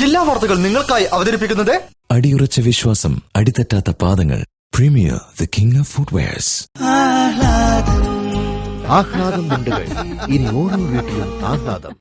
ജില്ലാ വാർത്തകൾ നിങ്ങൾക്കായി അവതരിപ്പിക്കുന്നത് അടിയുറച്ച വിശ്വാസം, അടിതെറ്റാത്ത പാദങ്ങൾ. Premier, the king of footwears. ആഹ്ലാദം മുണ്ടുകൾ, ഇനി ഓരോ വീട്ടിലും ആഹ്ലാദം.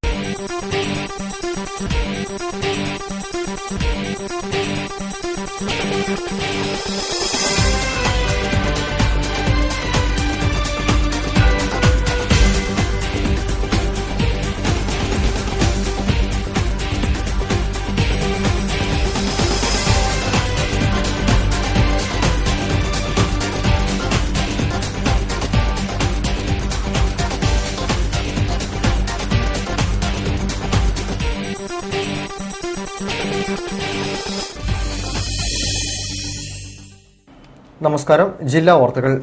നമസ്കാരം. ജില്ലാ വാർത്തകൾ.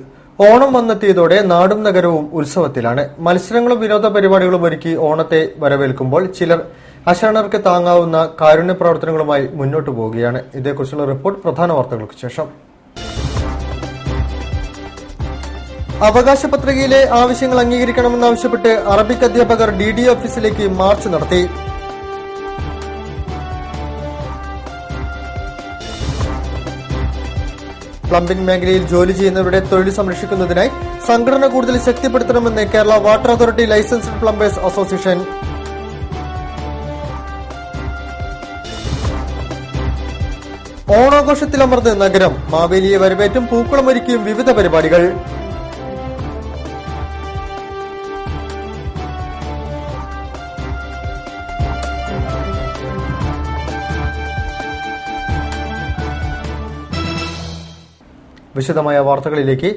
ഓണം വന്നെത്തിയതോടെ നാടും നഗരവും ഉത്സവത്തിലാണ്. മത്സരങ്ങളും വിനോദ പരിപാടികളും ഒരുക്കി ഓണത്തെ വരവേൽക്കുമ്പോൾ ചിലർ അശരണർക്ക് താങ്ങാവുന്ന കാരുണ്യ പ്രവർത്തനങ്ങളുമായി മുന്നോട്ടു പോവുകയാണ്. ഇതേക്കുറിച്ചുള്ള റിപ്പോർട്ട് പ്രധാന വാർത്തകൾക്ക് ശേഷം. അവകാശ പത്രികയിലെ ആവശ്യങ്ങൾ അംഗീകരിക്കണമെന്നാവശ്യപ്പെട്ട് അറബിക് അധ്യാപകർ DDO ഓഫീസിലേക്ക് മാർച്ച് നടത്തി. പ്ലംബിംഗ് മേഖലയിൽ ജോലി ചെയ്യുന്നവരുടെ തൊഴിൽ സംരക്ഷിക്കുന്നതിനായി സംഘടന കൂടുതൽ ശക്തിപ്പെടുത്തണമെന്ന് Kerala water authority licensed plumbers association. ഓണാഘോഷത്തിലമർന്ന് നഗരം. മാവേലിയെ വരവേറ്റും പൂക്കളമൊരുക്കിയും വിവിധ പരിപാടികൾ. വിശദമായ വാർത്തകളിലേക്ക്.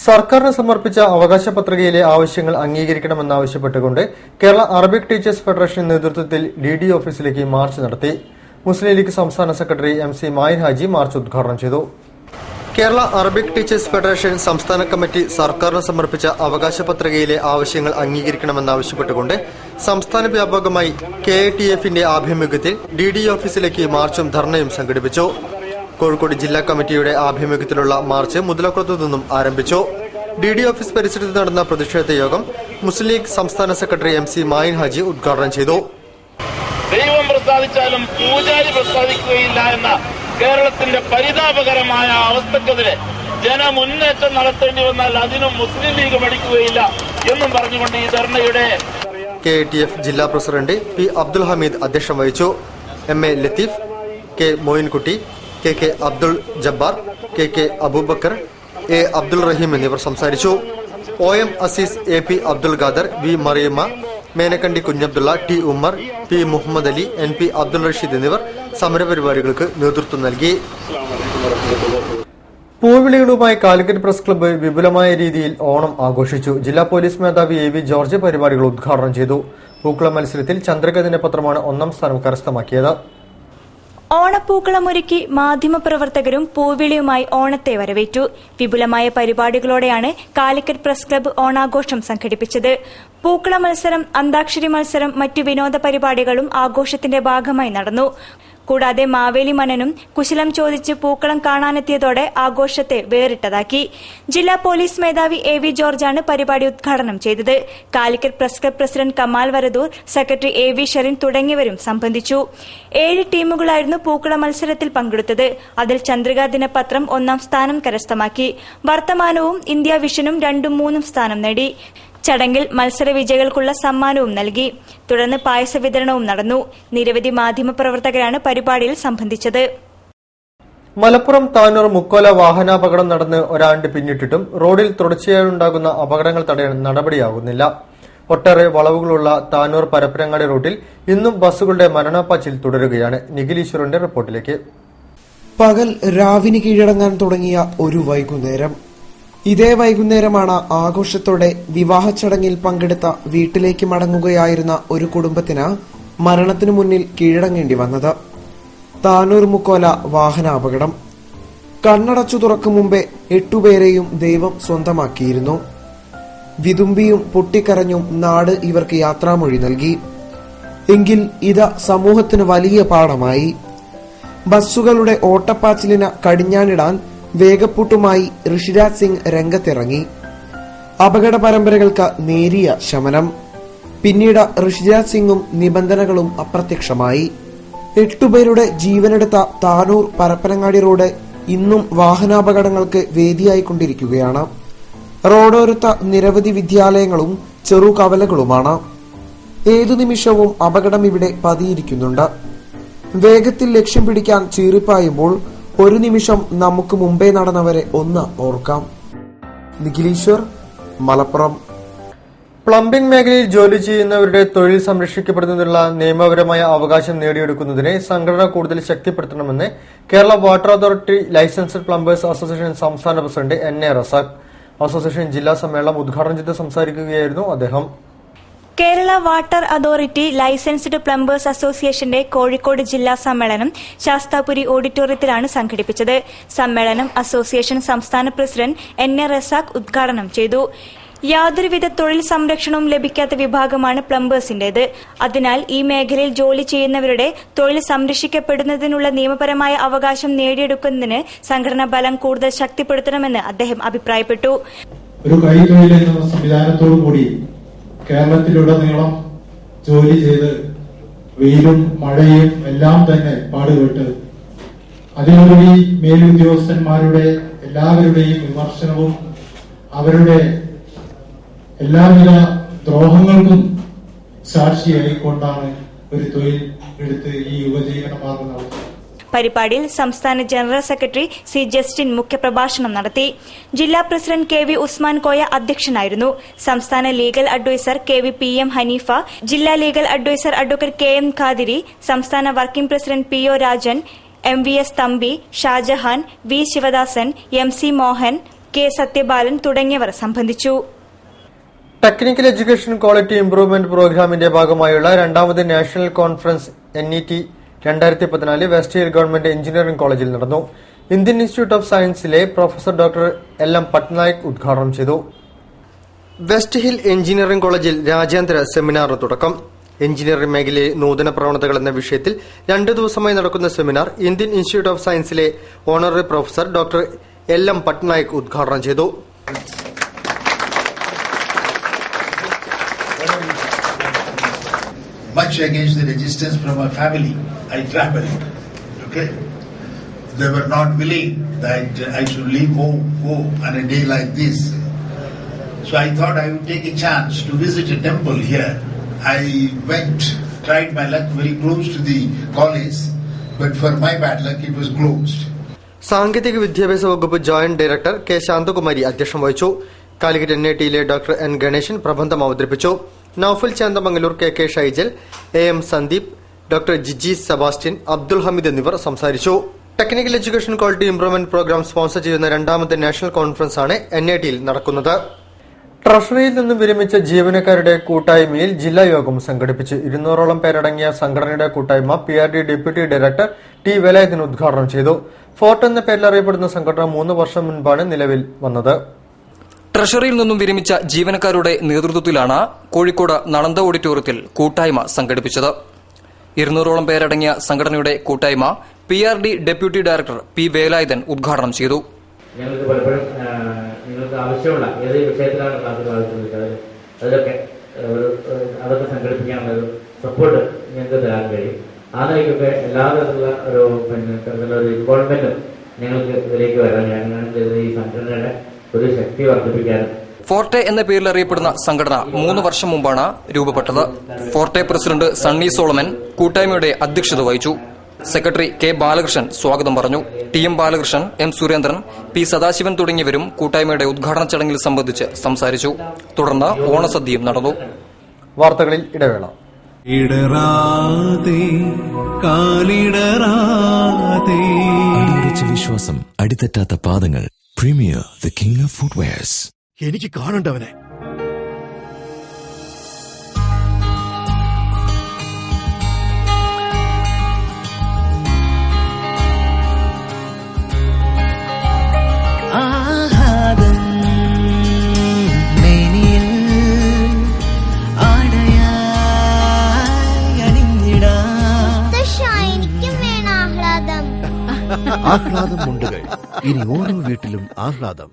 സർക്കാരിന് സമർപ്പിച്ച അവകാശ പത്രികയിലെ ആവശ്യങ്ങൾ അംഗീകരിക്കണമെന്നാവശ്യപ്പെട്ടുകൊണ്ട് കേരള അറബിക് ടീച്ചേഴ്സ് ഫെഡറേഷൻ നേതൃത്വത്തിൽ DDO ഓഫീസിലേക്ക് മാർച്ച് നടത്തി. മുസ്ലിം ലീഗ് സംസ്ഥാന secretary MC Mayin Haji March ഉദ്ഘാടനം ചെയ്തു. കേരള അറബിക് ടീച്ചേഴ്സ് ഫെഡറേഷൻ സംസ്ഥാന കമ്മിറ്റി സർക്കാരിന് സമർപ്പിച്ച അവകാശ പത്രികയിലെ ആവശ്യങ്ങൾ അംഗീകരിക്കണമെന്നാവശ്യപ്പെട്ടുകൊണ്ട് സംസ്ഥാന വ്യാപകമായി KATF-ന്റെ ആഭിമുഖ്യത്തിൽ DDO ഓഫീസിലേക്ക് മാർച്ചും ധർണയും സംഘടിപ്പിച്ചു. കോഴിക്കോട് ജില്ലാ കമ്മിറ്റിയുടെ ആഭിമുഖ്യത്തിലുള്ള മാർച്ച് മുതലക്കുളത്തു നിന്നും ആരംഭിച്ചു. DDO ഓഫീസ് പരിസരത്ത് നടന്ന പ്രതിഷേധ യോഗം മുസ്ലിം ലീഗ് സംസ്ഥാന സെക്രട്ടറി MC മായിൻ ഹാജി ഉദ്ഘാടനം ചെയ്തു. ദൈവം പ്രസാദിച്ചാലും പൂജാരി പ്രസാദിക്കുകയില്ല എന്ന കേരളത്തിന്റെ പരിതാപകരമായ അവസ്ഥക്കെതിരെ ജനമുന്നേറ്റം നടത്തേണ്ടി വന്നാൽ അതിനും മുസ്ലിം ലീഗ് മടിക്കുകയില്ല എന്നും പറഞ്ഞുകൊണ്ട് ഈ ധർണയുടെ KATF ജില്ലാ പ്രസിഡന്റ് P അബ്ദുൽ ഹമീദ് അധ്യക്ഷം വഹിച്ചു. MA Latheef, K Moyinkutty, KK Abdul Jabbar, KK Abubakar, A Abdul റഹീം എന്നിവർ സംസാരിച്ചു. OM Azeez, AP Abdul Khader, V Mariamma, മേനക്കണ്ടി Kunhabdulla, T Ummer, P Muhammad Ali, NP Abdul Rasheed എന്നിവർ സമരപരിപാടികൾക്ക് നേതൃത്വം നൽകി. പൂവിളികളുമായി കാലിക്കറ്റ് പ്രസ് ക്ലബ്ബ് വിപുലമായ രീതിയിൽ ഓണം ആഘോഷിച്ചു. ജില്ലാ പോലീസ് മേധാവി AV ജോർജ് പരിപാടികൾ ഉദ്ഘാടനം ചെയ്തു. പൂക്കള മത്സരത്തിൽ ചന്ദ്രിക ദിനപത്രമാണ് 1ാം സ്ഥാനം കരസ്ഥമാക്കിയത്. ഓണപ്പൂക്കളമൊരുക്കി മാധ്യമപ്രവർത്തകരും പൂവിളിയുമായി ഓണത്തെ വരവേറ്റു. വിപുലമായ പരിപാടികളോടെയാണ് കാലിക്കറ്റ് പ്രസ് ക്ലബ്ബ് ഓണാഘോഷം സംഘടിപ്പിച്ചത്. പൂക്കള മത്സരം, അന്താക്ഷരി മത്സരം, മറ്റു വിനോദ പരിപാടികളും ആഘോഷത്തിന്റെ ഭാഗമായി നടന്നു. കൂടാതെ മാവേലി മനനും കുശലം ചോദിച്ച് പൂക്കളം കാണാനെത്തിയതോടെ ആഘോഷത്തെ വേറിട്ടതാക്കി. ജില്ലാ പോലീസ് മേധാവി AV ജോർജാണ് പരിപാടി ഉദ്ഘാടനം ചെയ്തത്. Calicut press club president Kamal Varadoor, secretary AV Sherin തുടങ്ങിയവരും സംബന്ധിച്ചു. 7 ടീമുകളായിരുന്നു പൂക്കള മത്സരത്തിൽ പങ്കെടുത്തത്. അതിൽ ചന്ദ്രികാ ദിനപത്രം 1ാം സ്ഥാനം കരസ്ഥമാക്കി. വർത്തമാനവും ഇന്ത്യ വിഷനും 2ഉം 3ഉം സ്ഥാനം നേടി. ചടങ്ങിൽ മത്സര വിജയികൾക്കുള്ള സമ്മാനവും നൽകി. തുടർന്ന് പായസ വിതരണവും നടന്നു. നിരവധി മാധ്യമപ്രവർത്തകരാണ് പരിപാടിയിൽ സംബന്ധിച്ചത്. മലപ്പുറം താനൂർ മുക്കോല വാഹനാപകടം നടന്ന് ഒരാണ്ട് പിന്നിട്ടിട്ടും റോഡിൽ തുടർച്ചയായുണ്ടാകുന്ന അപകടങ്ങൾ തടയാൻ നടപടിയാകുന്നില്ല. ഒട്ടേറെ വളവുകളുള്ള താനൂർ പരപ്പനങ്ങാടി റൂട്ടിൽ ഇന്നും ബസ്സുകളുടെ മരണപ്പാച്ചിൽ തുടരുകയാണ്. നിഖിലീശ്വരന്റെ റിപ്പോർട്ടിലേക്ക്. പകൽ രാവിന് കീഴടങ്ങാൻ തുടങ്ങിയ ഒരു വൈകുന്നേരം. ഇതേ വൈകുന്നേരമാണ് ആഘോഷത്തോടെ വിവാഹ ചടങ്ങിൽ പങ്കെടുത്ത വീട്ടിലേക്ക് മടങ്ങുകയായിരുന്ന ഒരു കുടുംബത്തിന് മരണത്തിനു മുന്നിൽ കീഴടങ്ങേണ്ടി വന്നത്. താനൂർ മുക്കോല വാഹനാപകടം. കണ്ണടച്ചു തുറക്കും മുമ്പേ 8 പേരെയും ദൈവം സ്വന്തമാക്കിയിരുന്നു. വിതുമ്പിയും പൊട്ടിക്കരഞ്ഞും നാട് ഇവർക്ക് യാത്രാമൊഴി നൽകി. എങ്കിൽ ഇത് സമൂഹത്തിന് വലിയ പാഠമായി. ബസ്സുകളുടെ ഓട്ടപ്പാച്ചിലിന് കടിഞ്ഞാണിടാൻ വേഗപ്പൂട്ടുമായി ഋഷിരാജ് സിംഗ് രംഗത്തിറങ്ങി. അപകട പരമ്പരകൾക്ക് നേരിയ ശമനം. പിന്നീട് ഋഷിരാജ് സിംഗും നിബന്ധനകളും അപ്രത്യക്ഷമായി. 8 പേരുടെ ജീവനെടുത്ത താനൂർ പരപ്പനങ്ങാടി റോഡ് ഇന്നും വാഹനാപകടങ്ങൾക്ക് വേദിയായിക്കൊണ്ടിരിക്കുകയാണ്. റോഡോരത്ത നിരവധി വിദ്യാലയങ്ങളും ചെറു കവലകളുമാണ്. ഏതു നിമിഷവും അപകടം ഇവിടെ പതിയിരിക്കുന്നുണ്ട്. വേഗത്തിൽ ലക്ഷ്യം പിടിക്കാൻ ചീറിപ്പായുമ്പോൾ ഒരു നിമിഷം നമുക്ക് മുമ്പേ നടന്നവരെ ഒന്ന് ഓർക്കാം. നിഖിലീശ്വർ, മലപ്പുറം. പ്ലംബിംഗ് മേഖലയിൽ ജോലി ചെയ്യുന്നവരുടെ തൊഴിൽ സംരക്ഷിക്കപ്പെടുന്നതിനുള്ള നിയമപരമായ അവകാശം നേടിയെടുക്കുന്നതിന് സംഘടന കൂടുതൽ ശക്തിപ്പെടുത്തണമെന്ന് Kerala water authority licensed plumbers association സംസ്ഥാന പ്രസിഡന്റ് NA റസാഖ് അസോസിയേഷൻ ജില്ലാ സമ്മേളനം ഉദ്ഘാടനം ചെയ്ത് സംസാരിക്കുകയായിരുന്നു അദ്ദേഹം. Kerala water authority licensed plumbers അസോസിയേഷന്റെ കോഴിക്കോട് ജില്ലാ സമ്മേളനം ശാസ്താപുരി ഓഡിറ്റോറിയത്തിലാണ് സംഘടിപ്പിച്ചത്. സമ്മേളനം അസോസിയേഷൻ സംസ്ഥാന പ്രസിഡന്റ് NA റസാഖ് ഉദ്ഘാടനം ചെയ്തു. യാതൊരുവിധ തൊഴിൽ സംരക്ഷണവും ലഭിക്കാത്ത വിഭാഗമാണ് പ്ലംബേഴ്സിന്റേത്. അതിനാൽ ഈ മേഖലയിൽ ജോലി ചെയ്യുന്നവരുടെ തൊഴിൽ സംരക്ഷിക്കപ്പെടുന്നതിനുള്ള നിയമപരമായ അവകാശം നേടിയെടുക്കുന്നതിന് സംഘടനാ ബലം കൂടുതൽ ശക്തിപ്പെടുത്തണമെന്ന് അദ്ദേഹം അഭിപ്രായപ്പെട്ടു. ഒരു കൈത്തൊഴിൽ എന്ന സംവിധാനത്തോടു കൂടി കേരളത്തിലുടനീളം ജോലി ചെയ്ത് വെയിലും മഴയും എല്ലാം തന്നെ പാടുപെട്ട് അതിനുപരി മേലുദ്യോഗസ്ഥന്മാരുടെ എല്ലാവരുടെയും വിമർശനവും അവരുടെ എല്ലാവിധ ദ്രോഹങ്ങൾക്കും സാക്ഷിയായിക്കൊണ്ടാണ് ഒരു തൊഴിൽ എടുത്ത് ഈ ഉപജീവന മാർഗം നടത്തുന്നത്. പരിപാടിയിൽ സംസ്ഥാന ജനറൽ സെക്രട്ടറി സി ജസ്റ്റിൻ മുഖ്യപ്രഭാഷണം നടത്തി. ജില്ലാ പ്രസിഡന്റ് KV ഉസ്മാൻ കോയ അധ്യക്ഷനായിരുന്നു. സംസ്ഥാന legal adviser KV PM Haneefa, ജില്ലാ legal adviser advocate KM Khadiri, സംസ്ഥാന working president PO Rajan, MVS Thampi, Shajahan, V Sivadasan, MC Mohan, K Sathyabalan തുടങ്ങിയവർ സംബന്ധിച്ചു. ടെക്നിക്കൽ എഡ്യൂക്കേഷൻ ക്വാളിറ്റി ഇംപ്രൂവ്മെന്റ് പ്രോഗ്രാമിന്റെ ഭാഗമായുള്ള രണ്ടാമത് national conference NET 2014 west hill government engineering കോളേജിൽ നടന്നു. ഇന്ത്യൻ ഇൻസ്റ്റിറ്റ്യൂട്ട് ഓഫ് സയൻസിലെ പ്രൊഫസർ ഡോക്ടർ LM പട്നായിക് ഉദ്ഘാടനം ചെയ്തു. വെസ്റ്റ് ഹിൽ എഞ്ചിനീയറിംഗ് കോളേജിൽ രാജ്യാന്തര സെമിനാറിന് തുടക്കം. എഞ്ചിനീയറിംഗ് മേഖലയിലെ നൂതന പ്രവണതകൾ എന്ന വിഷയത്തിൽ 2 ദിവസമായി നടക്കുന്ന സെമിനാർ ഇന്ത്യൻ ഇൻസ്റ്റിറ്റ്യൂട്ട് ഓഫ് സയൻസിലെ honorary professor doctor LM Patnaik ഉദ്ഘാടനം ചെയ്തു. Much against the resistance from my family, I traveled. Okay, they were not willing that I should leave home on a day like this. So I thought I would take a chance to visit a temple here. I went, tried my luck very close to the college, but for my bad luck, it was closed. സാങ്കേതിക വിദ്യാഭ്യാസ വകുപ്പ് joint director K Santhakumari അധ്യക്ഷം വഹിച്ചു. കാലിക്കറ്റ് NITയിലെ doctor N Ganesan പ്രബന്ധം അവതരിപ്പിച്ചു. Noufal Chanthamangalur, KK Shaijal, AM Sandeep, doctor Jiji Sebastian, Abdul Hameed എന്നിവർ സംസാരിച്ചു. Technical education quality improvement program sponsor ചെയ്യുന്ന രണ്ടാമത്തെ നാഷണൽ കോൺഫറൻസ് ആണ് NITയിൽ നടക്കുന്നത്. ട്രഷറിയിൽ നിന്നും വിരമിച്ച ജീവനക്കാരുടെ കൂട്ടായ്മയിൽ ജില്ലാ യോഗം സംഘടിപ്പിച്ചു. 200ഓളം പേരടങ്ങിയ സംഘടനയുടെ കൂട്ടായ്മ PRD deputy director T Velayudhan ഉദ്ഘാടനം ചെയ്തു. ഫോർട്ട് എന്ന പേരിൽ അറിയപ്പെടുന്ന സംഘടന 3 വർഷം മുൻപാണ് നിലവിൽ വന്നത്. ട്രഷറിയിൽ നിന്നും വിരമിച്ച ജീവനക്കാരുടെ നേതൃത്വത്തിലാണ് കോഴിക്കോട് നളന്ദ ഓഡിറ്റോറിയത്തിൽ കൂട്ടായ്മ സംഘടിപ്പിച്ചത്. 200ഓളം പേരടങ്ങിയ സംഘടനയുടെ കൂട്ടായ്മ PRD deputy director P Velayudhan ഉദ്ഘാടനം ചെയ്തു. ഞങ്ങൾക്ക് പലപ്പോഴും നിങ്ങൾക്ക് ആവശ്യമുള്ള ഏത് വിഷയത്തിലാണ് ക്ലാസ്സുകൾ ആവശ്യമുള്ളത് അതൊക്കെ സംഘടിപ്പിക്കാനുള്ള ഒരു സപ്പോർട്ട് ഞങ്ങൾക്ക് തരാൻ കഴിയും. ആ നിലയ്ക്കൊക്കെ എല്ലാ തരത്തിലുള്ള ഒരു ഇൻവോൾവ്മെന്റും ഞങ്ങൾക്ക് ഇതിലേക്ക് വരാൻ ഈ സംഘടനയുടെ ഒരു ശക്തി വർദ്ധിപ്പിക്കാനും. ഫോർട്ടെ എന്ന പേരിൽ അറിയപ്പെടുന്ന സംഘടന 3 വർഷം മുമ്പാണ് രൂപപ്പെട്ടത്. ഫോർട്ടെ പ്രസിഡന്റ് സണ്ണി സോളമൻ കൂട്ടായ്മയുടെ അധ്യക്ഷത വഹിച്ചു. സെക്രട്ടറി K ബാലകൃഷ്ണൻ സ്വാഗതം പറഞ്ഞു. TM Balakrishnan, M Surendran, P Sadasivan തുടങ്ങിയവരും കൂട്ടായ്മയുടെ ഉദ്ഘാടന ചടങ്ങിൽ സംബന്ധിച്ച് സംസാരിച്ചു. തുടർന്ന് ഓണസദ്യയും നടന്നു. വാർത്തകളിൽ ഇടവേള. അടിയുറച്ച വിശ്വാസം, അടിതെറ്റാത്ത പാദങ്ങൾ. Premier the king of footwears. എനിക്ക് കാണണ്ടവനെ. ആഹ്ലാദം മുണ്ടുകൾ. ഇനി ഓരോ വീട്ടിലും ആഹ്ലാദം.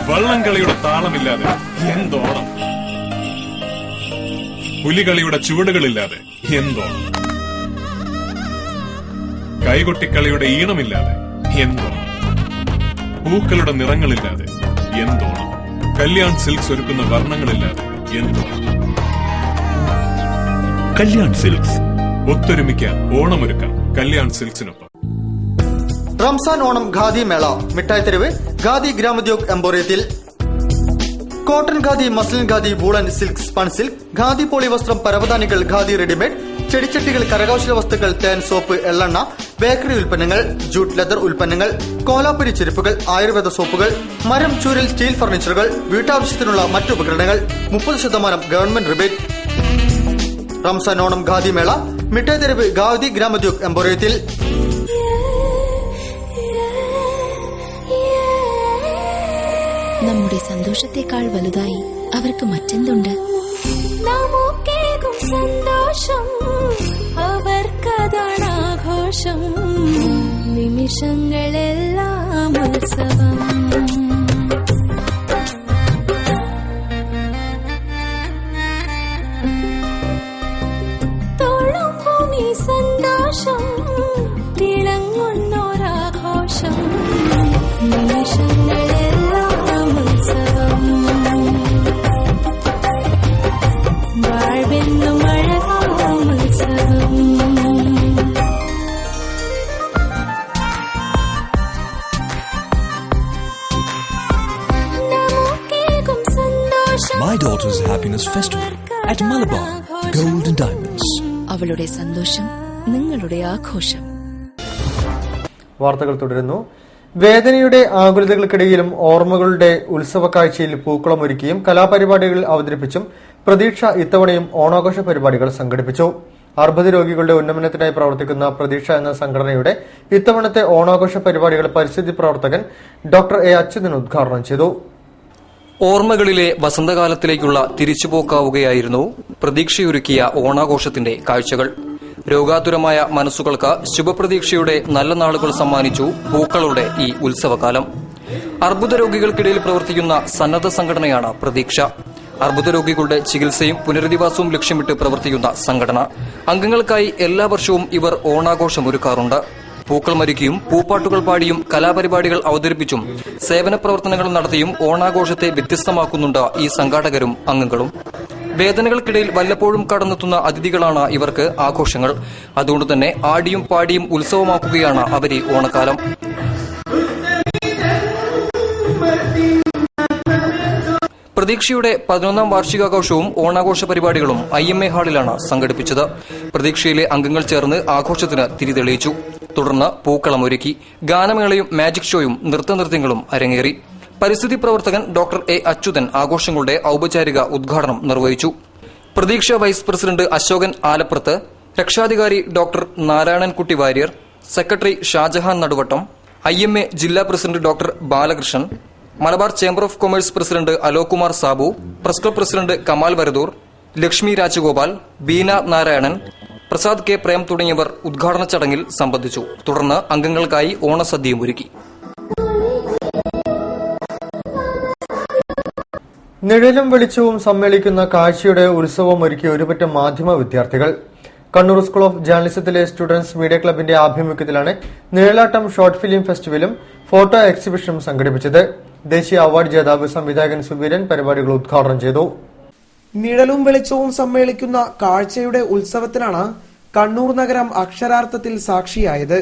വള്ളംകളിയുടെ താളമില്ലാതെ എന്തോണം. പുലികളിയുടെ ചുവടുകളില്ലാതെ എന്തോണം, കൈകൊട്ടിക്കളിയുടെ ഈണമില്ലാതെ എന്തോണം, പൂക്കളുടെ നിറങ്ങളില്ലാതെ എന്തോണം, കല്യാൺ സിൽക്സ് ഒരുക്കുന്ന വർണ്ണങ്ങളില്ലാതെ എന്തോണം. കല്യാൺ സിൽക്സ്, ഒത്തൊരുമിക്കാൻ ഓണമൊരുക്കാം കല്യാൺ സിൽക്സിനൊപ്പം. റംസാൻ ഓണം ഖാദി മേള മിഠായി തെരുവ് ഖാദി ഗ്രാമോദ്योग എംപോറിയത്തിൽ. Cotton khadi, muslin khadi, woollen silk, spun silk, khadi poly വസ്ത്രം, പരവതാനികൾ, ഖാദി റെഡിമെയ്ഡ്, ചെടിച്ചട്ടികൾ, കരകൗശല വസ്തുക്കൾ, തേൻ, സോപ്പ്, എള്ളെണ്ണ, ബേക്കറി ഉൽപ്പന്നങ്ങൾ, ജൂട്ട് ലെതർ ഉൽപ്പന്നങ്ങൾ, കോലാപ്പുരി ചെരുപ്പുകൾ, ആയുർവേദ സോപ്പുകൾ, മരം, ചൂരൽ, സ്റ്റീൽ ഫർണിച്ചറുകൾ, വീട്ടാവശ്യത്തിനുള്ള മറ്റു ഉപകരണങ്ങൾ, 30% ഗവൺമെന്റ് റിബേറ്റ്. റംസാൻ ഓണം ഖാദി മേള മിഠായി തെരുവ് ഖാദി ഗ്രാമോദ്योग എംപോറിയത്തിൽ. നമ്മുടെ സന്തോഷത്തെക്കാൾ വലുതായി അവർക്ക് മറ്റെന്തുണ്ട്? നമുക്കേകും സന്തോഷം അവർക്കതാണ് ആഘോഷം, നിമിഷങ്ങളെല്ലാം ഉത്സവം. തോളും ഈ സന്തോഷം തിളങ്ങുന്നൊരാഘോഷം, നിമിഷങ്ങളെല്ലാം ഉത്സവം. വാഴ്വെന്നും അഴകാം ഉത്സവം. My daughter's happiness festival at Malabar Gold and Diamonds. അവളുടെ സന്തോഷം നിങ്ങളുടെ ആഘോഷം. വാർത്തകൾ തുടരുന്നു. വേദനയുടെ ആകുലതകൾക്കിടയിലും ഓർമ്മകളുടെ ഉത്സവ കാഴ്ചയിൽ പൂക്കളമൊരുക്കിയും കലാപരിപാടികൾ അവതരിപ്പിച്ചും പ്രതീക്ഷ ഇത്തവണയും ഓണാഘോഷ പരിപാടികൾ സംഘടിപ്പിച്ചു. അർബുദ രോഗികളുടെ ഉന്നമനത്തിനായി പ്രവർത്തിക്കുന്ന പ്രതീക്ഷ എന്ന സംഘടനയുടെ ഇത്തവണത്തെ ഓണാഘോഷ പരിപാടികൾ പരിസ്ഥിതി പ്രവർത്തകൻ ഡോക്ടർ എ അച്യുതൻ ഉദ്ഘാടനം ചെയ്തു. ഓർമ്മകളിലെ വസന്തകാലത്തിലേക്കുള്ള തിരിച്ചുപോക്കാവുകയായിരുന്നു പ്രതീക്ഷയൊരുക്കിയ ഓണാഘോഷത്തിന്റെ കാഴ്ചകൾ. രോഗാതുരമായ മനസ്സുകൾക്ക് ശുഭപ്രതീക്ഷയുടെ നല്ല നാളുകൾ സമ്മാനിച്ചു പൂക്കളുടെ ഈ ഉത്സവകാലം. അർബുദ രോഗികൾക്കിടയിൽ പ്രവർത്തിക്കുന്ന സന്നദ്ധ സംഘടനയാണ് പ്രതീക്ഷ. അർബുദ രോഗികളുടെ ചികിത്സയും പുനരധിവാസവും ലക്ഷ്യമിട്ട് പ്രവർത്തിക്കുന്ന സംഘടന. അംഗങ്ങൾക്കായി എല്ലാ വർഷവും ഇവർ ഓണാഘോഷം ഒരുക്കാറുണ്ട്. പൂക്കൾ മരിക്കുകയും പൂപ്പാട്ടുകൾ പാടിയും കലാപരിപാടികൾ അവതരിപ്പിച്ചും സേവന പ്രവർത്തനങ്ങൾ നടത്തിയും ഓണാഘോഷത്തെ വ്യത്യസ്തമാക്കുന്നുണ്ട് ഈ സംഘാടകരും അംഗങ്ങളും. വേദനകൾക്കിടയിൽ വല്ലപ്പോഴും കടന്നെത്തുന്ന അതിഥികളാണ് ഇവർക്ക് ആഘോഷങ്ങൾ. അതുകൊണ്ട് തന്നെ ആടിയും പാടിയും ഉത്സവമാക്കുകയാണ് അവരെ ഓണക്കാലം. പ്രതീക്ഷയുടെ 11ാം വാർഷികാഘോഷവും ഓണാഘോഷ പരിപാടികളും IMA ഹാളിലാണ് സംഘടിപ്പിച്ചത്. പ്രതീക്ഷയിലെ അംഗങ്ങൾ ചേർന്ന് ആഘോഷത്തിന് തിരിതെളിയിച്ചു. തുടർന്ന് പൂക്കളമൊരുക്കി. ഗാനമേളയും മാജിക് ഷോയും നൃത്തനൃത്യങ്ങളും അരങ്ങേറി. പരിസ്ഥിതി പ്രവർത്തകൻ ഡോക്ടർ എ അച്യുതൻ ആഘോഷങ്ങളുടെ ഔപചാരിക ഉദ്ഘാടനം നിർവഹിച്ചു. പ്രതീക്ഷ വൈസ് പ്രസിഡന്റ് അശോകൻ ആലപ്പുറത്ത്, രക്ഷാധികാരി doctor Narayanankutty Warrier, secretary Shajahan Naduvattam, IMA ജില്ലാ president doctor Balakrishnan, Malabar chamber of commerce president Alokumar Sabu, press club president Kamal Varadoor, Lakshmi Rajagopal, Beena Narayanan, Prasad K Prem തുടങ്ങിയവർ ഉദ്ഘാടന ചടങ്ങിൽ സംബന്ധിച്ചു. തുടർന്ന് അംഗങ്ങൾക്കായി ഓണസദ്യയും ഒരുക്കി. നിഴലും വെളിച്ചവും സമ്മേളിക്കുന്ന കാഴ്ചയുടെ ഉത്സവം ഒരുക്കിയ ഒരുപറ്റം മാധ്യമ വിദ്യാർത്ഥികൾ. കണ്ണൂർ സ്കൂൾ ഓഫ് ജേർണലിസത്തിലെ സ്റ്റുഡൻസ് മീഡിയ ക്ലബിന്റെ ആഭിമുഖ്യത്തിലാണ് നിഴലാട്ടം ഷോർട്ട് ഫിലിം ഫെസ്റ്റിവലും ഫോട്ടോ എക്സിബിഷനും സംഘടിപ്പിച്ചത്. ദേശീയ അവാർഡ് ജേതാവ് സംവിധായകൻ സുബീരൻ പരിപാടികൾ ഉദ്ഘാടനം ചെയ്തു. നിഴലും വെളിച്ചവും സമ്മേളിക്കുന്ന കാഴ്ചയുടെ ഉത്സവത്തിനാണ് കണ്ണൂർ നഗരം അക്ഷരാർത്ഥത്തിൽ സാക്ഷിയായത്.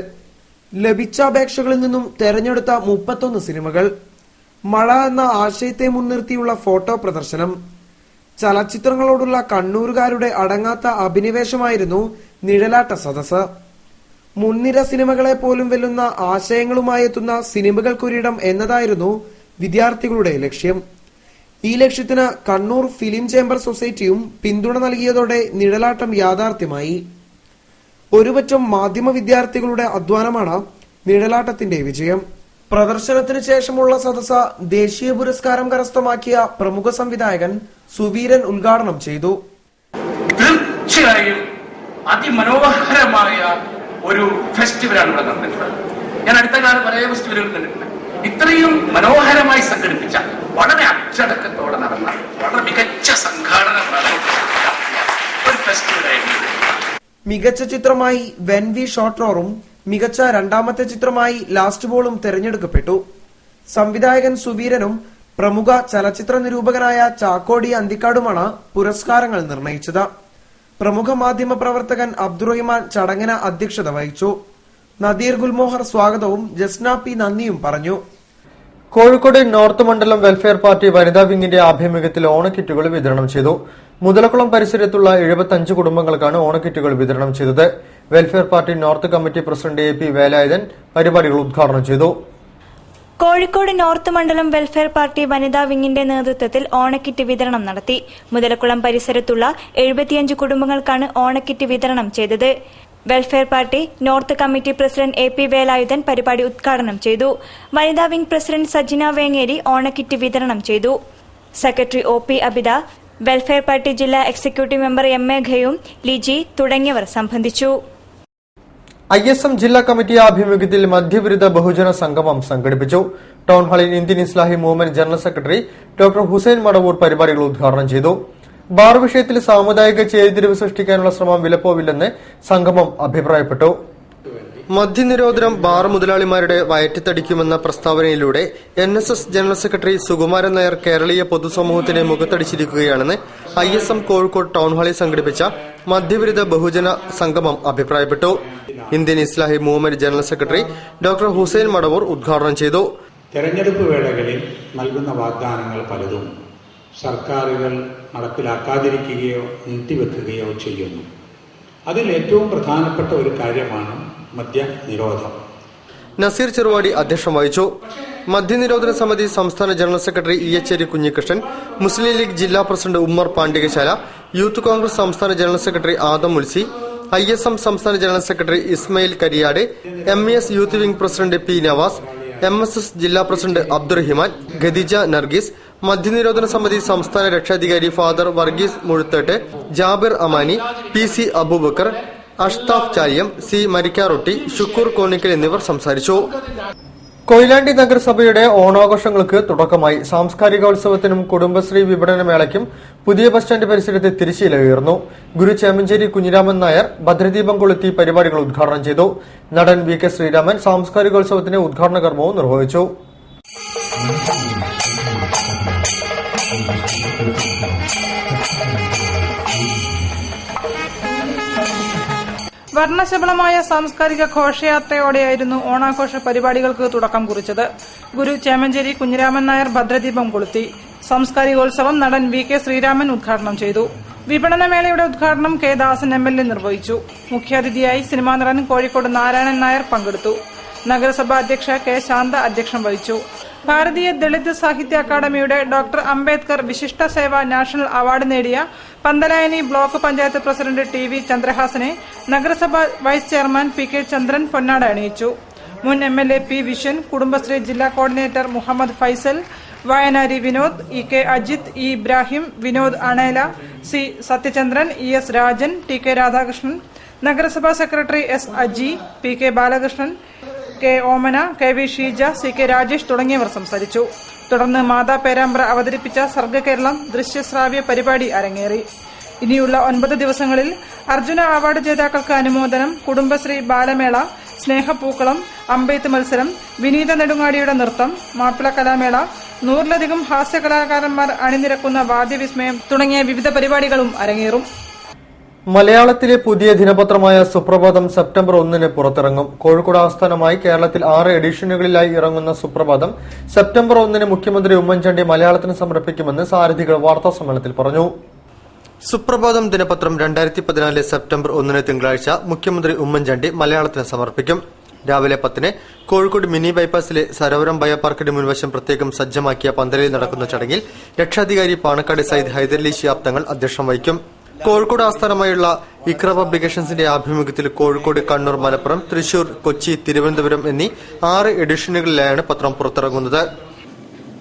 ലഭിച്ച അപേക്ഷകളിൽ നിന്നും തെരഞ്ഞെടുത്ത 31 സിനിമകൾ, മഴ എന്ന ആശയത്തെ മുൻനിർത്തിയുള്ള ഫോട്ടോ പ്രദർശനം, ചലച്ചിത്രങ്ങളോടുള്ള കണ്ണൂരുകാരുടെ അടങ്ങാത്ത അഭിനിവേശമായിരുന്നു നിഴലാട്ട സദസ്. മുൻനിര സിനിമകളെ പോലും വെല്ലുന്ന ആശയങ്ങളുമായി എത്തുന്ന സിനിമകൾക്കൊരിടം എന്നതായിരുന്നു വിദ്യാർത്ഥികളുടെ ലക്ഷ്യം. ഈ ലക്ഷ്യത്തിന് കണ്ണൂർ ഫിലിം ചേംബർ സൊസൈറ്റിയും പിന്തുണ നൽകിയതോടെ നിഴലാട്ടം യാഥാർത്ഥ്യമായി. ഒരുപറ്റം മാധ്യമ വിദ്യാർത്ഥികളുടെ അധ്വാനമാണ് നിഴലാട്ടത്തിന്റെ വിജയം. പ്രദർശനത്തിന് ശേഷമുള്ള സദസ്സ് ദേശീയ പുരസ്കാരം കരസ്ഥമാക്കിയ പ്രമുഖ സംവിധായകൻ സുവീരൻ ഉദ്ഘാടനം ചെയ്തു. തീർച്ചയായും അതിമനോഹരമായ ഒരു ഫെസ്റ്റിവലാണ് ഇവിടെ നടന്നിട്ടുള്ളത്. ഞാൻ അടുത്ത കാലം പല ഫെസ്റ്റിവലുകൾ കണ്ടിട്ടുണ്ട്. ഇത്രയും മനോഹരമായി സംഘടിപ്പിച്ച, വളരെ അച്ചടക്കത്തോടെ നടന്ന, വളരെ മികച്ച സംഘാടന ഫെസ്റ്റിവലായിരുന്നു. മികച്ച ചിത്രമായി വെൻ വി ഷോട്ട് റോറും മികച്ച രണ്ടാമത്തെ ചിത്രമായി ലാസ്റ്റ് ബോളും തെരഞ്ഞെടുക്കപ്പെട്ടു. സംവിധായകൻ സുവീരനും പ്രമുഖ ചലച്ചിത്ര നിരൂപകനായ ചാക്കോടി അന്തിക്കാടുമാണ് പുരസ്കാരങ്ങൾ നിർണയിച്ചത്. പ്രമുഖ മാധ്യമ പ്രവർത്തകൻ അബ്ദുറഹിമാൻ ചടങ്ങിന് അധ്യക്ഷത വഹിച്ചു. നദീർ ഗുൽമോഹർ സ്വാഗതവും ജസ്ന പി നന്ദിയും പറഞ്ഞു. കോഴിക്കോട് നോർത്ത് മണ്ഡലം വെൽഫെയർ പാർട്ടി വനിതാ വിംഗിന്റെ ആഭിമുഖ്യത്തിൽ ഓണക്കിറ്റുകൾ വിതരണം ചെയ്തു. മുതലക്കുളം പരിസരത്തുള്ള 75 കുടുംബങ്ങൾക്കാണ് ഓണക്കിറ്റുകൾ വിതരണം ചെയ്തത്. Welfare party north committee president AP Velayudhan പരിപാടികൾ ഉദ്ഘാടനം ചെയ്തു. കോഴിക്കോട് നോർത്ത് മണ്ഡലം വെൽഫെയർ പാർട്ടി വനിതാ വിംഗിന്റെ നേതൃത്വത്തിൽ ഓണക്കിറ്റ് വിതരണം നടത്തി. മുതലക്കുളം പരിസരത്തുള്ള 75 കുടുംബങ്ങൾക്കാണ് ഓണക്കിറ്റ് വിതരണം ചെയ്തത്. Welfare party north committee president AP Velayudhan പരിപാടി ഉദ്ഘാടനം ചെയ്തു. വനിതാ വിംഗ് പ്രസിഡന്റ് സജിന വേങ്ങേരി ഓണക്കിറ്റ് വിതരണം ചെയ്തു. Secretary OP Abida, welfare party ജില്ലാ executive member MA Khayoom, Liji തുടങ്ങിയവർ സംബന്ധിച്ചു. ISM ജില്ലാ കമ്മിറ്റി ആഭിമുഖ്യത്തിൽ മദ്യവിരുദ്ധ ബഹുജന സംഗമം സംഘടിപ്പിച്ചു. ടൗൺ ഹാളിൽ Indian Islahi movement general secretary doctor Hussain Madavoor പരിപാടികൾ ഉദ്ഘാടനം ചെയ്തു. ബാർ വിഷയത്തിൽ സാമുദായിക ചേരിതിരിവ് സൃഷ്ടിക്കാനുള്ള ശ്രമം വിലപ്പോവില്ലെന്ന് സംഗമം അഭിപ്രായപ്പെട്ടു. മദ്യനിരോധനം ബാർ മുതലാളിമാരുടെ വയറ്റിത്തടിക്കുമെന്ന പ്രസ്താവനയിലൂടെ NSS general secretary Sukumaran Nair കേരളീയ പൊതുസമൂഹത്തിന് മുഖത്തടിച്ചിരിക്കുകയാണെന്ന് ISM കോഴിക്കോട് ടൗൺ ഹാളിൽ സംഘടിപ്പിച്ച മദ്യവിരുദ്ധ ബഹുജന സംഗമം അഭിപ്രായപ്പെട്ടു. Indian Islahi movement general secretary doctor Hussain Madavoor ഉദ്ഘാടനം ചെയ്തു. തെരഞ്ഞെടുപ്പ് വേളകളിൽ നൽകുന്ന വാഗ്ദാനങ്ങൾ പലതും സർക്കാരുകൾ നടപ്പിലാക്കാതിരിക്കുകയോ നീട്ടിവെക്കുകയോ ചെയ്യുന്നു. അതിൽ ഏറ്റവും പ്രധാനപ്പെട്ട ഒരു കാര്യമാണ് മദ്യനിരോധം. നസീർ ചെറുവാടി അധ്യക്ഷം വഹിച്ചു. മദ്യനിരോധന സമിതി സംസ്ഥാന general secretary EH Kunhikrishnan, Muslim League ജില്ലാ പ്രസിഡന്റ് ഉമ്മർ പാണ്ഡികശാല, യൂത്ത് കോൺഗ്രസ് സംസ്ഥാന general secretary Adam Mulsi, ISM സംസ്ഥാന general secretary Ismail Kariyad, MES youth wing president P Navas, MSS ജില്ലാ പ്രസിഡന്റ് അബ്ദുറഹിമാൻ, ഖദീജ നർഗീസ്, മദ്യനിരോധന സമിതി സംസ്ഥാന രക്ഷാധികാരി father Varghese Muzhuthettu, Jabir Amani, PC Aboobacker, Ashtaf Chaliyam, C Marikkarotti, Shukoor Konikkal എന്നിവർ സംസാരിച്ചു. കൊയിലാണ്ടി നഗരസഭയുടെ ഓണാഘോഷങ്ങൾക്ക് തുടക്കമായി. സാംസ്കാരികോത്സവത്തിനും കുടുംബശ്രീ വിപണന മേളയ്ക്കും പുതിയ ബസ് സ്റ്റാൻഡ് പരിസരത്ത് തിരശ്ശീല ഉയർന്നു. ഗുരു ചേമഞ്ചേരി കുഞ്ഞിരാമൻ നായർ ഭദ്രദീപം കൊളുത്തി പരിപാടികൾ ഉദ്ഘാടനം ചെയ്തു. നടൻ VK ശ്രീരാമൻ സാംസ്കാരികോത്സവത്തിന്റെ ഉദ്ഘാടന കർമ്മവും നിർവഹിച്ചു. വർണ്ണശബളമായ സാംസ്കാരിക ഘോഷയാത്രയോടെയായിരുന്നു ഓണാഘോഷ പരിപാടികൾക്ക് തുടക്കം കുറിച്ചത്. ഗുരു ചേമഞ്ചേരി കുഞ്ഞിരാമൻ നായർ ഭദ്രദീപം കൊളുത്തി. സാംസ്കാരികോത്സവം നടൻ VK ശ്രീരാമൻ ഉദ്ഘാടനം ചെയ്തു. വിപണനമേളയുടെ ഉദ്ഘാടനം K ദാസൻ MLA നിർവഹിച്ചു. മുഖ്യാതിഥിയായി സിനിമാ നടൻ കോഴിക്കോട് നാരായണൻ നായർ പങ്കെടുത്തു. നഗരസഭാ അധ്യക്ഷ K ശാന്ത അധ്യക്ഷം വഹിച്ചു. ഭാരതീയ ദളിത് സാഹിത്യ അക്കാദമിയുടെ ഡോക്ടർ അംബേദ്കർ വിശിഷ്ട സേവ നാഷണൽ അവാർഡ് നേടിയ Pantalayani block panchayat president TV ചന്ദ്രഹാസനെ നഗരസഭ വൈസ് ചെയർമാൻ PK ചന്ദ്രൻ പൊന്നാട അണിയിച്ചു. മുൻ MLA P വിഷൻ, കുടുംബശ്രീ ജില്ലാ coordinator Muhammad Faisal, Vayanari Vinod, EK Ajith, E Ibrahim, Vinod Anela, C Sathyachandran, ES Rajan, TK Radhakrishnan, നഗരസഭാ secretary S Aji, PK Balakrishnan, K Omana, KV Sheeja, CK Rajesh തുടങ്ങിയവർ സംസാരിച്ചു. തുടർന്ന് മാതാ പേരാമ്പ്ര അവതരിപ്പിച്ച സർഗകേരളം ദൃശ്യശ്രാവ്യ പരിപാടി അരങ്ങേറി. ഇനിയുള്ള 9 ദിവസങ്ങളിൽ അർജുന അവാർഡ് ജേതാക്കൾക്ക് അനുമോദനം, കുടുംബശ്രീ ബാലമേള, സ്നേഹപ്പൂക്കളം, അമ്പെയ്ത്ത് മത്സരം, വിനീത നെടുങ്ങാടിയുടെ നൃത്തം, മാപ്പിള കലാമേള, 100ലധികം ഹാസ്യ കലാകാരന്മാർ അണിനിരക്കുന്ന വാദ്യവിസ്മയം തുടങ്ങിയ വിവിധ പരിപാടികളും അരങ്ങേറും. മലയാളത്തിലെ പുതിയ ദിനപത്രമായ സുപ്രഭാതം സെപ്റ്റംബർ 1 പുറത്തിറങ്ങും. കോഴിക്കോട് ആസ്ഥാനമായി കേരളത്തിൽ 6 എഡിഷനുകളിലായി ഇറങ്ങുന്ന സുപ്രഭാതം സെപ്റ്റംബർ 1 മുഖ്യമന്ത്രി ഉമ്മൻചാണ്ടി മലയാളത്തിന് സമർപ്പിക്കുമെന്ന് സാരഥികൾ വാർത്താസമ്മേളനത്തിൽ പറഞ്ഞു. സുപ്രഭാതം ദിനപത്രം 2014 സെപ്റ്റംബർ 1 തിങ്കളാഴ്ച മുഖ്യമന്ത്രി ഉമ്മൻചാണ്ടി മലയാളത്തിന് സമർപ്പിക്കും. രാവിലെ 10 കോഴിക്കോട് മിനി ബൈപ്പാസിലെ സരോവരം ബയോപാർക്കിന് മുൻവശം പ്രത്യേകം സജ്ജമാക്കിയ പന്തലിൽ നടക്കുന്ന ചടങ്ങിൽ രക്ഷാധികാരി പാണക്കാട് സയ്യിദ് ഹൈദരലി ശിഹാബ് തങ്ങൾ അധ്യക്ഷം വഹിക്കും. കോഴിക്കോട് ആസ്ഥാനമായുള്ള ഇക്ര പബ്ലിക്കേഷൻസിന്റെ ആഭിമുഖ്യത്തിൽ കോഴിക്കോട്, കണ്ണൂർ, മലപ്പുറം, തൃശൂർ, കൊച്ചി, തിരുവനന്തപുരം എന്നീ 6 എഡിഷനുകളിലായാണ് പത്രം പുറത്തിറങ്ങുന്നത്.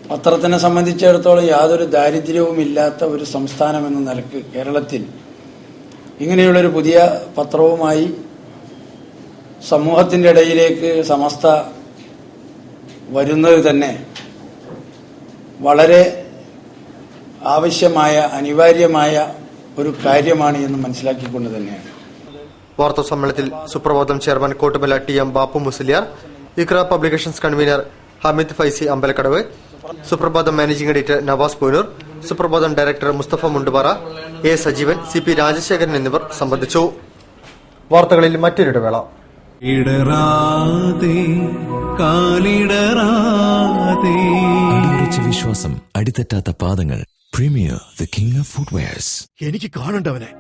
പത്രത്തിനെ സംബന്ധിച്ചിടത്തോളം യാതൊരു ദാരിദ്ര്യവുമില്ലാത്ത ഒരു സംസ്ഥാനം എന്ന നിലക്ക് കേരളത്തിൽ ഇങ്ങനെയുള്ളൊരു പുതിയ പത്രവുമായി സമൂഹത്തിന്റെ ഇടയിലേക്ക് സമസ്ത വരുന്നത് തന്നെ വളരെ ആവശ്യമായ, അനിവാര്യമായ ഒരു കാര്യമാണ് എന്ന് മനസ്സിലാക്കിക്കൊണ്ട് തന്നെയാണ്. വാർത്താ സമ്മേളനത്തിൽ Suprabhatham chairman Kottumala TM Bappu Musliyar, Iqra publications convener Hameed Faizy Ambalakkadavu, Suprabhatham managing editor Navas Poonoor, Suprabhatham director Musthafa Mundupara, A Sajeevan, CP Rajasekharan എന്നിവർ സംബന്ധിച്ചു. വാർത്തകളിൽ മറ്റൊരിടവേള. അടിയുറച്ച വിശ്വാസം, അടിതെറ്റാത്ത പാദങ്ങൾ. Premier the king of footwears. എനിക്ക് കാണണ്ടവനെ.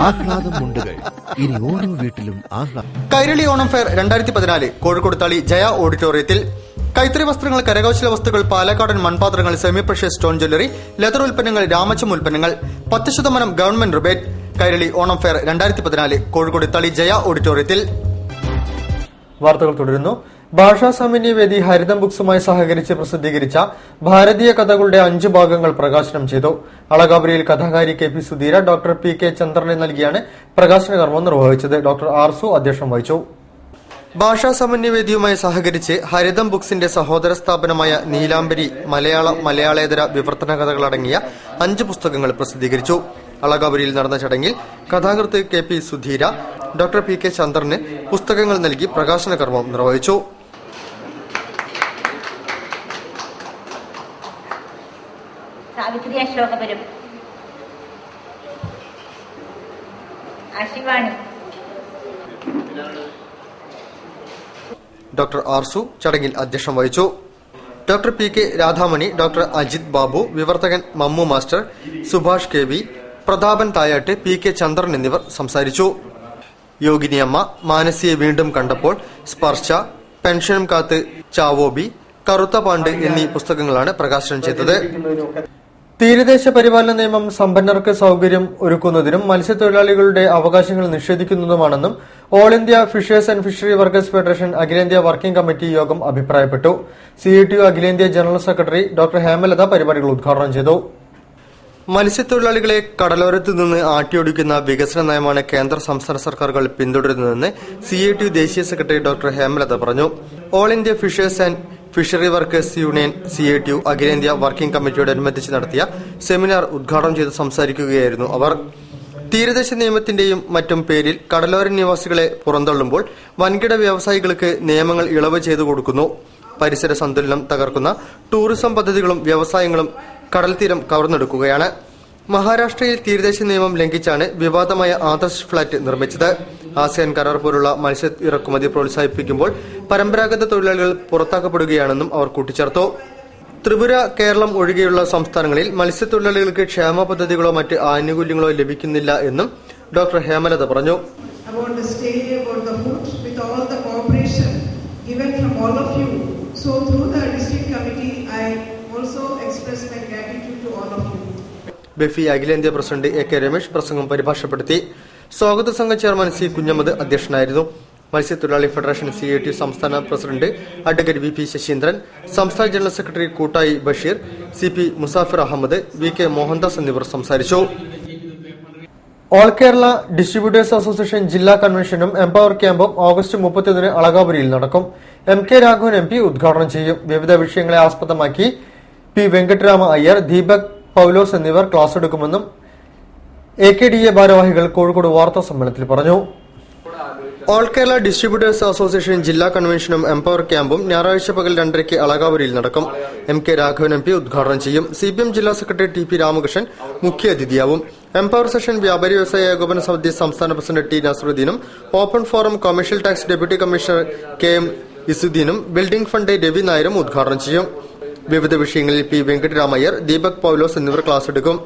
ആഹ്ലാദം മുണ്ടുകൾ. ഇനി ഓരോ വീട്ടിലും ആഹ്ലാദം. കൈരളി ഓണം ഫെയർ 2014 കോഴിക്കോട് തളി ജയ ഓഡിറ്റോറിയത്തിൽ. കൈത്തറി വസ്ത്രങ്ങൾ, കരകൗശല വസ്തുക്കൾ, പാലക്കാടൻ മൺപാത്രങ്ങൾ, semi precious stone jewellery, leather ഉൽപ്പന്നങ്ങൾ, രാമച്ചം ഉൽപ്പന്നങ്ങൾ 10% government rebate. Kairali Onam fair 2014 Kozhikode Thali Jaya ഓഡിറ്റോറിയത്തിൽ. വാർത്തകൾ തുടരുന്നു. ഭാഷാ സാമാന്യവേദി ഹരിതം ബുക്സുമായി സഹകരിച്ച് പ്രസിദ്ധീകരിച്ച ഭാരതീയ കഥകളുടെ 5 ഭാഗങ്ങൾ പ്രകാശനം ചെയ്തു. അളകാപുരിയിൽ കഥാകാരി KP സുധീര, ഡോക്ടർ PK ചന്ദ്രനെ നൽകിയാണ് പ്രകാശന കർമ്മം നിർവഹിച്ചത്. ഡോക്ടർ ആർസു അധ്യക്ഷം വഹിച്ചു. ഭാഷാ സമന്വയവേദിയുമായി സഹകരിച്ച് ഹരിതം ബുക്സിന്റെ സഹോദര സ്ഥാപനമായ നീലാംബരി മലയാളേതര വിവർത്തന കഥകളടങ്ങിയ 5 പുസ്തകങ്ങൾ പ്രസിദ്ധീകരിച്ചു. അളകാപുരിയിൽ നടന്ന ചടങ്ങിൽ കഥാകൃത്ത് KP സുധീര, ഡോക്ടർ PK ചന്ദ്രന് പുസ്തകങ്ങൾ നൽകി പ്രകാശന കർമ്മം നിർവഹിച്ചു. സാവിത്രി അശോകപുരം, ആശിവാണി. ഡോക്ടർ ആർസു ചടങ്ങിൽ അധ്യക്ഷം വഹിച്ചു. Doctor PK Radhamani, doctor Ajith Babu, വിവർത്തകൻ Mammu master, Subhash KV, Prathapan Thayat, PK Chandran എന്നിവർ സംസാരിച്ചു. യോഗിനിയമ്മ, മാനസിയെ വീണ്ടും കണ്ടപ്പോൾ, സ്പർശ, പെൻഷനും കാത്ത്, ചാവോബി, കറുത്ത പാണ്ട് എന്നീ പുസ്തകങ്ങളാണ് പ്രകാശനം ചെയ്തത്. തീരദേശ പരിപാലന നിയമം സമ്പന്നർക്ക് സൌകര്യം ഒരുക്കുന്നതിനും മത്സ്യത്തൊഴിലാളികളുടെ അവകാശങ്ങൾ നിഷേധിക്കുന്നതുമാണെന്നും all India fishers and fishery workers federation അഖിലേന്ത്യാ വർക്കിംഗ് കമ്മിറ്റി യോഗം അഭിപ്രായപ്പെട്ടു. CITU അഖിലേന്ത്യാ ജനറൽ സെക്രട്ടറി ഡോക്ടർ ഹേമലത പരിപാടികൾ ഉദ്ഘാടനം ചെയ്തു. മത്സ്യത്തൊഴിലാളികളെ കടലോരത്തു നിന്ന് ആട്ടിയൊടിക്കുന്ന വികസന നയമാണ് കേന്ദ്ര സംസ്ഥാന സർക്കാരുകൾ പിന്തുടരുന്നതെന്ന് CITU ദേശീയ സെക്രട്ടറി ഡോക്ടർ ഹേമലത പറഞ്ഞു. All India fishers and fishery workers union CITU അഖിലേന്ത്യാ വർക്കിംഗ് കമ്മിറ്റിയോടനുബന്ധിച്ച് നടത്തിയ സെമിനാർ ഉദ്ഘാടനം ചെയ്ത് സംസാരിക്കുകയായിരുന്നു അവർ. തീരദേശ നിയമത്തിന്റെയും മറ്റും പേരിൽ കടലോര നിവാസികളെ പുറന്തള്ളുമ്പോൾ വൻകിട വ്യവസായികൾക്ക് നിയമങ്ങൾ ഇളവ് ചെയ്തു കൊടുക്കുന്നു. പരിസര സന്തുലനം തകർക്കുന്ന ടൂറിസം പദ്ധതികളും വ്യവസായങ്ങളും കടൽത്തീരം കവർന്നെടുക്കുകയാണ്. മഹാരാഷ്ട്രയിൽ തീരദേശ നിയമം ലംഘിച്ചാണ് വിവാദമായ ആദർശ് ഫ്ളാറ്റ് നിർമ്മിച്ചത്. ആസിയാൻ കരാർ പോലുള്ള മത്സ്യ ഇറക്കുമതി പ്രോത്സാഹിപ്പിക്കുമ്പോൾ പരമ്പരാഗത തൊഴിലാളികൾ പുറത്താക്കപ്പെടുകയാണെന്നും അവർ കൂട്ടിച്ചേർത്തു. ത്രിപുര, കേരളം ഒഴികെയുള്ള സംസ്ഥാനങ്ങളിൽ മത്സ്യത്തൊഴിലാളികൾക്ക് ക്ഷേമ പദ്ധതികളോ മറ്റ് ആനുകൂല്യങ്ങളോ ലഭിക്കുന്നില്ല എന്നും ഡോക്ടർ ഹേമലത പറഞ്ഞു. ബെഫി അഖിലേന്ത്യാ പ്രസിഡന്റ് AK രമേശ് പ്രസംഗം പരിഭാഷപ്പെടുത്തി. സ്വാഗത സംഘം ചെയർമാൻ C കുഞ്ഞമ്മദ് അധ്യക്ഷനായിരുന്നു. മത്സ്യത്തൊഴിലാളി ഫെഡറേഷൻ CITU സംസ്ഥാന പ്രസിഡന്റ് അഡ്വക്കേറ്റ് VP ശശീന്ദ്രൻ, സംസ്ഥാന ജനറൽ സെക്രട്ടറി കൂട്ടായി ബഷീർ, CP മുസാഫിർ അഹമ്മദ്, VK മോഹൻദാസ് എന്നിവർ സംസാരിച്ചു. ഓൾ കേരള ഡിസ്ട്രിബ്യൂട്ടേഴ്സ് അസോസിയേഷൻ ജില്ലാ കൺവെൻഷനും എംപവർ ക്യാമ്പും ഓഗസ്റ്റ് 31 അളകാപുരിയിൽ നടക്കും. MK രാഘവൻ MP ഉദ്ഘാടനം ചെയ്യും. വിവിധ വിഷയങ്ങളെ ആസ്പദമാക്കി P വെങ്കട്ടരാമ അയ്യർ, ദീപക് പൌലോസ് എന്നിവർ ക്ലാസ് എടുക്കുമെന്നും AKDA ഭാരവാഹികൾ കോഴിക്കോട് വാർത്താ സമ്മേളനത്തിൽ പറഞ്ഞു. ഓൾ കേരള ഡിസ്ട്രിബ്യൂട്ടേഴ്സ് അസോസിയേഷൻ ജില്ലാ കൺവെൻഷനും എംപവർ ക്യാമ്പും ഞായറാഴ്ച പകൽ 2:30 അളകാപുരിയിൽ നടക്കും. MK രാഘവൻ MP ഉദ്ഘാടനം ചെയ്യും. CPM ജില്ലാ സെക്രട്ടറി TP രാമകൃഷ്ണൻ മുഖ്യ അതിഥിയാവും. എംപവർ സെഷൻ വ്യാപാരി വ്യവസായ ഏകോപന സമിതി സംസ്ഥാന പ്രസിഡന്റ് T നസറുദ്ദീനും open forum commercial tax deputy commissioner KM ഇസുദ്ദീനും ബിൽഡിംഗ് ഫണ്ട് രവി നായരും ഉദ്ഘാടനം ചെയ്യും. വിവിധ വിഷയങ്ങളിൽ P വെങ്കട്ടരാമയ്യർ, ദീപക് പൌലോസ് എന്നിവർ ക്ലാസ് എടുക്കും.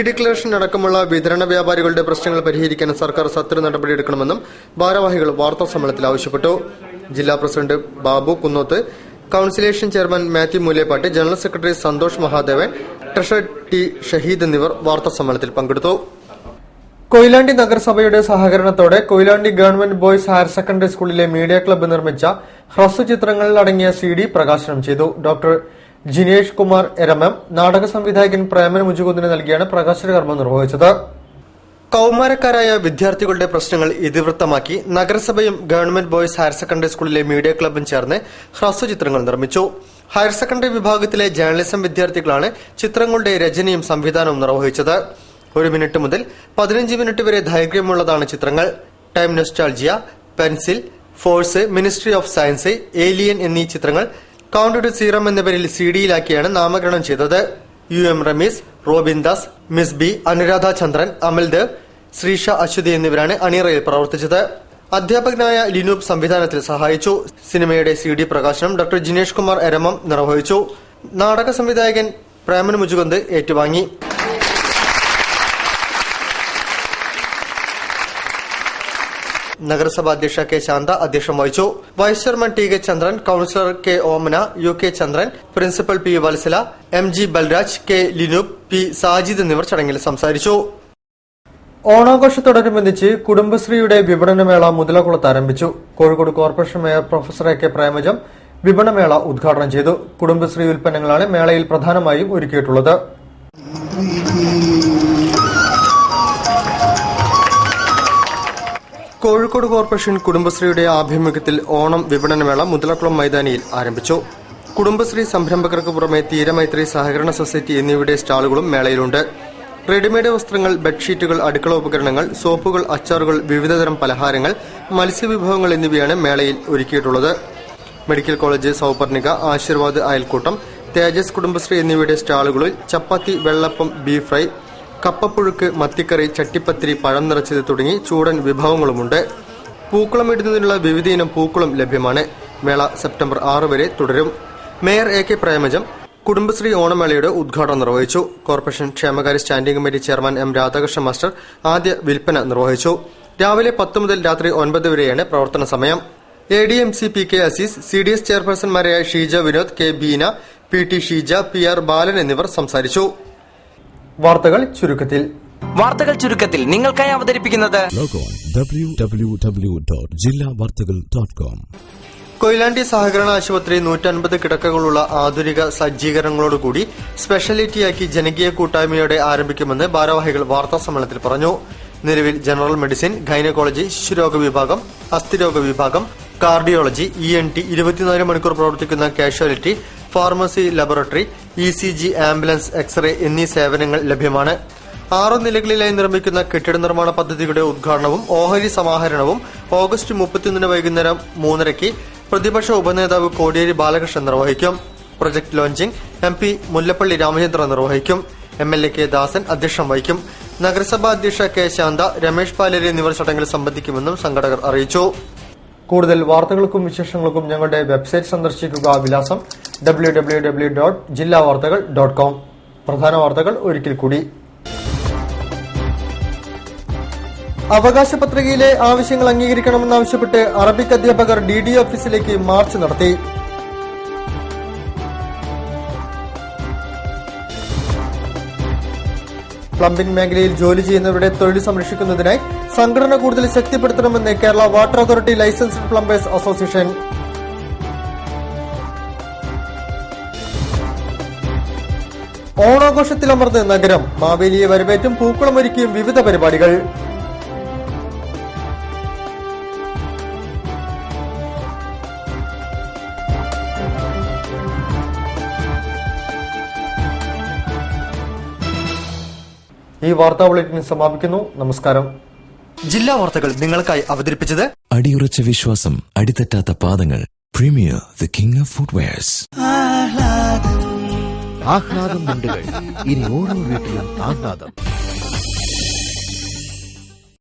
ഡിക്ലറേഷൻ അടക്കമുള്ള വിതരണ വ്യാപാരികളുടെ പ്രശ്നങ്ങൾ പരിഹരിക്കാൻ സർക്കാർ സത്വര നടപടിയെടുക്കണമെന്നും ഭാരവാഹികൾ വാർത്താ സമ്മേളനത്തിൽ ആവശ്യപ്പെട്ടു. ജില്ലാ president Babu Kunnoth, conciliation chairman Mathew Moolepatt, general secretary Santhosh Mahadevan, treasurer T Shaheed എന്നിവർ വാർത്താ സമ്മേളനത്തിൽ പങ്കെടുത്തു. കൊയിലാണ്ടി നഗരസഭയുടെ സഹകരണത്തോടെ Koyilandy government boys higher secondary സ്കൂളിലെ മീഡിയ ക്ലബ്ബ് നിർമ്മിച്ച ഹ്രസ്വചിത്രങ്ങളിൽ അടങ്ങിയ CD പ്രകാശനം ചെയ്തു. ഡോക്ടർ ജിനേഷ് കുമാർ എരമം നാടക സംവിധായകൻ പ്രേമൻ മുജുകുന്ദിന് നൽകിയാണ് പ്രകാശന കർമ്മം നിർവഹിച്ചത്. കൌമാരക്കാരായ വിദ്യാർത്ഥികളുടെ പ്രശ്നങ്ങൾ ഇതിവൃത്തമാക്കി നഗരസഭയും ഗവൺമെന്റ് ബോയ്സ് ഹയർ സെക്കൻഡറി സ്കൂളിലെ മീഡിയ ക്ലബും ചേർന്ന് ഹ്രസ്വചിത്രങ്ങൾ നിർമ്മിച്ചു. ഹയർ സെക്കൻഡറി വിഭാഗത്തിലെ ജേർണലിസം വിദ്യാർത്ഥികളാണ് ചിത്രങ്ങളുടെ രചനയും സംവിധാനവും നിർവഹിച്ചത്. 1 മിനിറ്റ് മുതൽ 15 മിനിറ്റ് വരെ ദൈർഘ്യമുള്ളതാണ് ചിത്രങ്ങൾ. Time nostalgia, pencil, force, ministry of science, alien എന്നീ ചിത്രങ്ങൾ കൗണ്ട് ടു സീറം എന്ന പേരിൽ CD-യിലാക്കിയാണ് നാമകരണം ചെയ്തത്. UM Ramees, Robin Das, miss B, Anuradha Chandran, Amal Dev, Sreesha Aswathi എന്നിവരാണ് അണിയറയിൽ പ്രവർത്തിച്ചത്. അധ്യാപകനായ ലിനൂപ് സംവിധാനത്തിൽ സഹായിച്ചു. സിനിമയുടെ CD പ്രകാശനം ഡോക്ടർ ജിനേഷ് കുമാർ എരമം നിർവഹിച്ചു. നാടക സംവിധായകൻ പ്രേമൻ മുജുകുന്ദ് ഏറ്റുവാങ്ങി. നഗരസഭാ അധ്യക്ഷ കെ ശാന്ത അധ്യക്ഷം വഹിച്ചു. Vice chairman TK Chandran, councillor K Omana, UK Chandran, principal P Valsala, MG Balraj, K Linoop, P Sajid എന്നിവർ ചടങ്ങിൽ സംസാരിച്ചു. ഓണാഘോഷത്തോടനുബന്ധിച്ച് കുടുംബശ്രീയുടെ വിപണനമേള മുതലകുളത്ത് ആരംഭിച്ചു. Kozhikode corporation mayor professor AK Premajam വിപണനമേള ഉദ്ഘാടനം ചെയ്തു. കുടുംബശ്രീ ഉൽപ്പന്നങ്ങളാണ് മേളയിൽ പ്രധാനമായും ഒരുക്കിയിട്ടുള്ളത്. കോഴിക്കോട് കോർപ്പറേഷൻ കുടുംബശ്രീയുടെ ആഭിമുഖ്യത്തിൽ ഓണം വിപണനമേള മുതലക്കുളം മൈതാനിയിൽ ആരംഭിച്ചു. കുടുംബശ്രീ സംരംഭകർക്ക് പുറമെ തീരമൈത്രി സഹകരണ സൊസൈറ്റി എന്നിവയുടെ സ്റ്റാളുകളും മേളയിലുണ്ട്. റെഡിമെയ്ഡ് വസ്ത്രങ്ങൾ, ബെഡ്ഷീറ്റുകൾ, അടുക്കള ഉപകരണങ്ങൾ, സോപ്പുകൾ, അച്ചാറുകൾ, വിവിധതരം പലഹാരങ്ങൾ, മത്സ്യവിഭവങ്ങൾ എന്നിവയാണ് മേളയിൽ ഒരുക്കിയിട്ടുള്ളത്. മെഡിക്കൽ കോളേജ്, സൗപർണിക, ആശീർവാദ് അയൽക്കൂട്ടം, തേജസ് കുടുംബശ്രീ എന്നിവയുടെ സ്റ്റാളുകളിൽ ചപ്പാത്തി, വെള്ളപ്പം, ബീഫ് ഫ്രൈ, കപ്പപ്പുഴുക്ക്, മത്തിക്കറി, ചട്ടിപ്പത്തിരി, പഴം നിറച്ചത് തുടങ്ങി ചൂടൻ വിഭവങ്ങളുമുണ്ട്. പൂക്കളം ഇടുന്നതിനുള്ള വിവിധയിനം പൂക്കളം ലഭ്യമാണ്. മേള സെപ്റ്റംബർ 6 വരെ തുടരും. മേയർ AK പ്രേമജം കുടുംബശ്രീ ഓണമേളയുടെ ഉദ്ഘാടനം നിർവഹിച്ചു. കോർപ്പറേഷൻ ക്ഷേമകാര്യ standing committee chairman M Radhakrishnan master ആദ്യ വിൽപ്പന നിർവഹിച്ചു. രാവിലെ 10 മുതൽ രാത്രി 9 വരെയാണ് പ്രവർത്തന സമയം. ADMC PK Azeez, CDS ചെയർപേഴ്സൺമാരായ Sheeja Vinod, K Beena, PT Sheeja, PR ബാലൻ എന്നിവർ സംസാരിച്ചു. വാർത്തകൾ ചുരുക്കത്തിൽ നിങ്ങൾക്കായി അവതരിപ്പിക്കുന്നത് www.jillavartagal.com. കൊയിലാണ്ടി സഹകരണ ആശുപത്രി 150 കിടക്കകളുള്ള ആധുനിക സജ്ജീകരണങ്ങളോടുകൂടി സ്പെഷ്യാലിറ്റിയാക്കി ജനകീയ കൂട്ടായ്മയോടെ ആരംഭിക്കുമെന്ന് ഭാരവാഹികൾ വാർത്താസമ്മേളനത്തിൽ പറഞ്ഞു. നിലവിൽ ജനറൽ മെഡിസിൻ, ഗൈനക്കോളജി, ശിശുരോഗ വിഭാഗം, അസ്ഥിരോഗ വിഭാഗം, കാർഡിയോളജി, ENT, 24 മണിക്കൂർ പ്രവർത്തിക്കുന്ന casualty, pharmacy, laboratory, ECG, ambulance, x-ray എന്നീ സേവനങ്ങൾ ലഭ്യമാണ്. 6 നിലകളിലായി നിർമ്മിക്കുന്ന കെട്ടിട നിർമ്മാണ പദ്ധതിയുടെ ഉദ്ഘാടനവും ഓഹരി സമാഹരണവും ഓഗസ്റ്റ് 31 വൈകുന്നേരം 3:30 പ്രതിപക്ഷ ഉപനേതാവ് കോടിയേരി ബാലകൃഷ്ണൻ നിർവഹിക്കും. Project launching MP Mullappally Ramachandran നിർവഹിക്കും. MLA K ദാസൻ അധ്യക്ഷം വഹിക്കും. നഗരസഭാ അധ്യക്ഷ K ശാന്ത, രമേഷ് പാലേരി എന്നിവർ ചടങ്ങിൽ സംബന്ധിക്കുമെന്നും സംഘാടകർ അറിയിച്ചു. കൂടുതൽ വാർത്തകൾക്കും വിശേഷങ്ങൾക്കും ഞങ്ങളുടെ വെബ്സൈറ്റ് സന്ദർശിക്കുക. വിലാസം www.jillavartagal.com. പ്രധാന വാർത്തകൾ ഒരിക്കൽ കൂടി. അവകാശ പത്രികയിലെ ആവശ്യങ്ങൾ അംഗീകരിക്കണമെന്നാവശ്യപ്പെട്ട് അറബിക് അധ്യാപകർ DD ഓഫീസിലേക്ക് മാർച്ച് നടത്തി. പ്ലംബിംഗ് മേഖലയിൽ ജോലി ചെയ്യുന്നവരുടെ തൊഴിൽ സംരക്ഷിക്കുന്നതിനായി സംഘടന കൂടുതൽ ശക്തിപ്പെടുത്തണമെന്ന് Kerala water authority licensed plumbers association. ഓണാഘോഷത്തിലമർന്ന് നഗരം. മാവേലിയെ വരവേറ്റും പൂക്കുളമൊരുക്കിയും വിവിധ പരിപാടികൾ. ഈ വാർത്താ ബുള്ളറ്റിൻ സമാപിക്കുന്നു. നമസ്കാരം. ജില്ലാ വാർത്തകൾ നിങ്ങൾക്കായി അവതരിപ്പിച്ചത് അടിയുറച്ച വിശ്വാസം, അടിതെറ്റാത്ത പാദങ്ങൾ. Premier the king of footwears. ആഹ്ലാദം മുണ്ടുകൾ. ഇനി ഓരോ വീട്ടിലും ആഹ്ലാദം.